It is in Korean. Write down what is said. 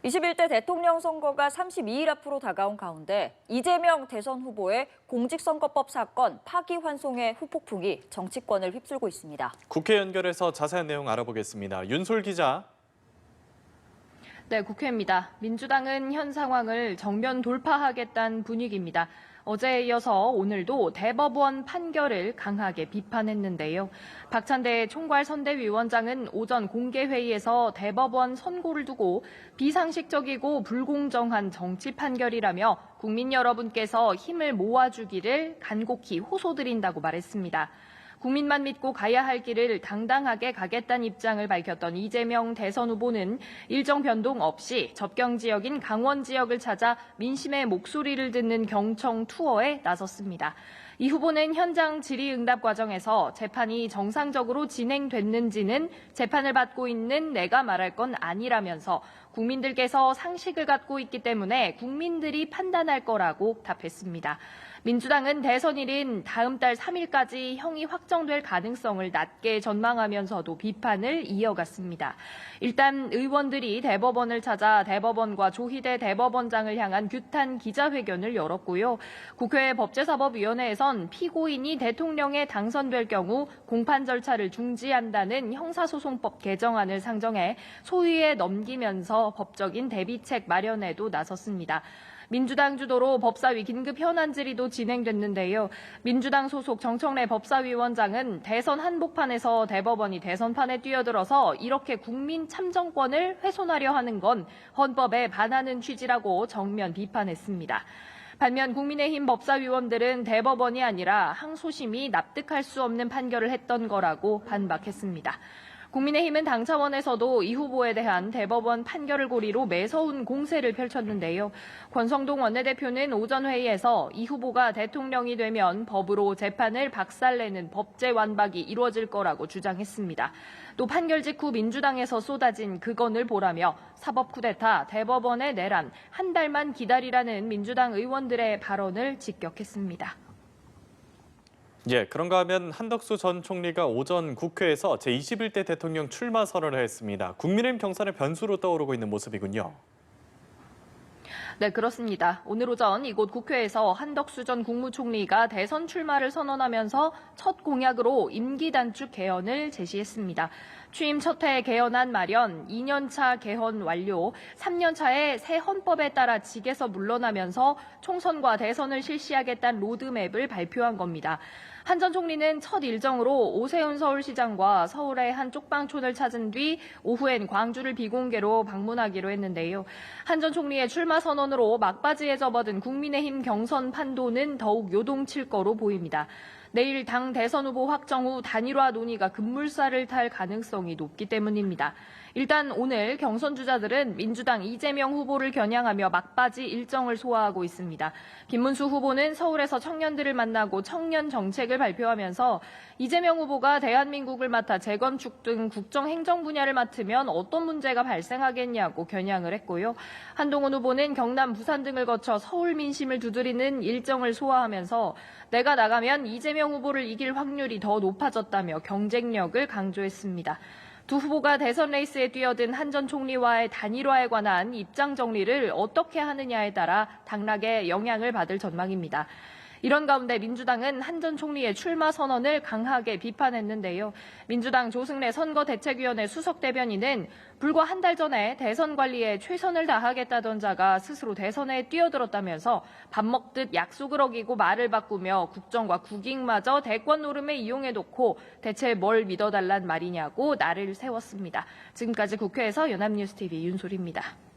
21대 대통령 선거가 32일 앞으로 다가온 가운데 이재명 대선 후보의 공직선거법 사건 파기환송의 후폭풍이 정치권을 휩쓸고 있습니다. 국회 연결해서 자세한 내용 알아보겠습니다. 윤솔 기자. 네, 국회입니다. 민주당은 현 상황을 정면 돌파하겠다는 분위기입니다. 어제에 이어서 오늘도 대법원 판결을 강하게 비판했는데요. 박찬대 총괄선대위원장은 오전 공개회의에서 대법원 선고를 두고 비상식적이고 불공정한 정치 판결이라며 국민 여러분께서 힘을 모아주기를 간곡히 호소드린다고 말했습니다. 국민만 믿고 가야 할 길을 당당하게 가겠다는 입장을 밝혔던 이재명 대선 후보는 일정 변동 없이 접경 지역인 강원 지역을 찾아 민심의 목소리를 듣는 경청 투어에 나섰습니다. 이 후보는 현장 질의응답 과정에서 재판이 정상적으로 진행됐는지는 재판을 받고 있는 내가 말할 건 아니라면서 국민들께서 상식을 갖고 있기 때문에 국민들이 판단할 거라고 답했습니다. 민주당은 대선일인 다음 달 3일까지 형이 확정될 가능성을 낮게 전망하면서도 비판을 이어갔습니다. 일단 의원들이 대법원을 찾아 대법원과 조희대 대법원장을 향한 규탄 기자회견을 열었고요. 국회 법제사법위원회에선 피고인이 대통령에 당선될 경우 공판 절차를 중지한다는 형사소송법 개정안을 상정해 소위에 넘기면서 법적인 대비책 마련에도 나섰습니다. 민주당 주도로 법사위 긴급 현안 질의도 진행됐는데요. 민주당 소속 정청래 법사위원장은 대선 한복판에서 대법원이 대선판에 뛰어들어서 이렇게 국민 참정권을 훼손하려 하는 건 헌법에 반하는 취지라고 정면 비판했습니다. 반면 국민의힘 법사위원들은 대법원이 아니라 항소심이 납득할 수 없는 판결을 했던 거라고 반박했습니다. 국민의힘은 당 차원에서도 이 후보에 대한 대법원 판결을 고리로 매서운 공세를 펼쳤는데요. 권성동 원내대표는 오전 회의에서 이 후보가 대통령이 되면 법으로 재판을 박살내는 법제 완박이 이루어질 거라고 주장했습니다. 또 판결 직후 민주당에서 쏟아진 그건을 보라며 사법 쿠데타, 대법원의 내란, 한 달만 기다리라는 민주당 의원들의 발언을 직격했습니다. 예, 그런가 하면 한덕수 전 총리가 오전 국회에서 제21대 대통령 출마 선언을 했습니다. 국민의힘 경선의 변수로 떠오르고 있는 모습이군요. 네, 그렇습니다. 오늘 오전 이곳 국회에서 한덕수 전 국무총리가 대선 출마를 선언하면서 첫 공약으로 임기 단축 개헌을 제시했습니다. 취임 첫 해 개헌안 마련, 2년차 개헌 완료, 3년차에 새 헌법에 따라 직에서 물러나면서 총선과 대선을 실시하겠다는 로드맵을 발표한 겁니다. 한 전 총리는 첫 일정으로 오세훈 서울시장과 서울의 한 쪽방촌을 찾은 뒤 오후엔 광주를 비공개로 방문하기로 했는데요. 한 전 총리의 출마 선언으로 막바지에 접어든 국민의힘 경선 판도는 더욱 요동칠 거로 보입니다. 내일 당 대선 후보 확정 후 단일화 논의가 급물살을 탈 가능성이 높기 때문입니다. 일단 오늘 경선 주자들은 민주당 이재명 후보를 겨냥하며 막바지 일정을 소화하고 있습니다. 김문수 후보는 서울에서 청년들을 만나고 청년 정책을 발표하면서 이재명 후보가 대한민국을 맡아 재건축 등 국정행정 분야를 맡으면 어떤 문제가 발생하겠냐고 겨냥을 했고요. 한동훈 후보는 경남, 부산 등을 거쳐 서울 민심을 두드리는 일정을 소화하면서 내가 나가면 이재명 후보를 이길 확률이 더 높아졌다며 경쟁력을 강조했습니다. 두 후보가 대선 레이스에 뛰어든 한 전 총리와의 단일화에 관한 입장 정리를 어떻게 하느냐에 따라 당락에 영향을 받을 전망입니다. 이런 가운데 민주당은 한 전 총리의 출마 선언을 강하게 비판했는데요. 민주당 조승래 선거대책위원회 수석대변인은 불과 한 달 전에 대선 관리에 최선을 다하겠다던 자가 스스로 대선에 뛰어들었다면서 밥 먹듯 약속을 어기고 말을 바꾸며 국정과 국익마저 대권 노름에 이용해놓고 대체 뭘 믿어달란 말이냐고 날을 세웠습니다. 지금까지 국회에서 연합뉴스TV 윤솔입니다.